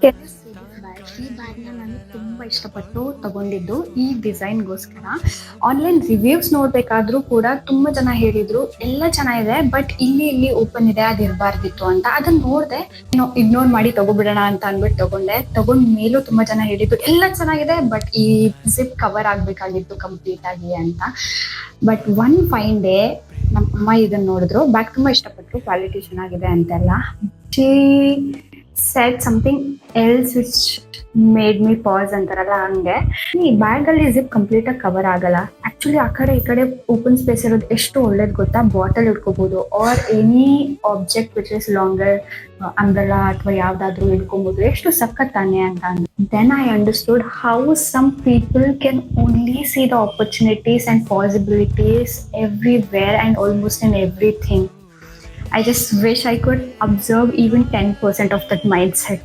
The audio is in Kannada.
ಕೆನ್ನಿಸ್ ಬ್ಯಾಗ್ ಈ ಬ್ಯಾಗ್ನ ನಾನು ತುಂಬ ಇಷ್ಟಪಟ್ಟು ತಗೊಂಡಿದ್ದು ಈ ಡಿಸೈನ್ಗೋಸ್ಕರ. ಆನ್ಲೈನ್ ರಿವ್ಯೂಸ್ ನೋಡ್ಬೇಕಾದ್ರೂ ಕೂಡ ತುಂಬ ಜನ ಹೇಳಿದ್ರು ಎಲ್ಲ ಚೆನ್ನಾಗಿದೆ, ಬಟ್ ಇಲ್ಲಿ ಓಪನ್ ಇದೆ, ಅದು ಇರಬಾರ್ದಿತ್ತು ಅಂತ. ಅದನ್ನ ನೋಡಿದೆ, ಇಗ್ನೋರ್ ಮಾಡಿ ತಗೋಬಿಡೋಣ ಅಂತ ಅಂದ್ಬಿಟ್ಟು ತಗೊಂಡೆ. ತಗೊಂಡ ಮೇಲೂ ತುಂಬ ಜನ ಹೇಳಿದ್ರು ಎಲ್ಲ ಚೆನ್ನಾಗಿದೆ, ಬಟ್ ಈ ಜಿಪ್ ಕವರ್ ಆಗಬೇಕಾಗಿತ್ತು ಕಂಪ್ಲೀಟ್ ಆಗಿ ಅಂತ. ಬಟ್ ಒನ್ ಫೈನ್ ಡೇ ನಮ್ಮ ಅಮ್ಮ ಇದನ್ನ ನೋಡಿದ್ರು, ಬ್ಯಾಗ್ ತುಂಬ ಇಷ್ಟಪಟ್ಟರು, ಕ್ವಾಲಿಟಿ ಚೆನ್ನಾಗಿದೆ ಅಂತೆಲ್ಲ. She said something else which made me pass ಅಂತಾರಲ್ಲ ಹಂಗೆ. ಈ ಬ್ಯಾಗ್ ಅಲ್ಲಿ ಜಿಪ್ ಕಂಪ್ಲೀಟ್ ಆಗಿ ಕವರ್ ಆಗಲ್ಲ. ಆಕ್ಚುಲಿ ಆ ಕಡೆ ಈ ಕಡೆ ಓಪನ್ ಸ್ಪೇಸ್ ಇರೋದು ಎಷ್ಟು ಒಳ್ಳೇದು ಗೊತ್ತಾ. ಬಾಟಲ್ ಇಟ್ಕೋಬಹುದು or any object which is longer, umbrella ಅಥವಾ ಯಾವ್ದಾದ್ರು ಇಟ್ಕೋಬಹುದು. ಎಷ್ಟು ಸಖತ್ ತಾನೆ ಅಂತ. Then I understood how some people can only see the opportunities and possibilities everywhere and almost in everything. I just wish I could observe even 10% of that mindset.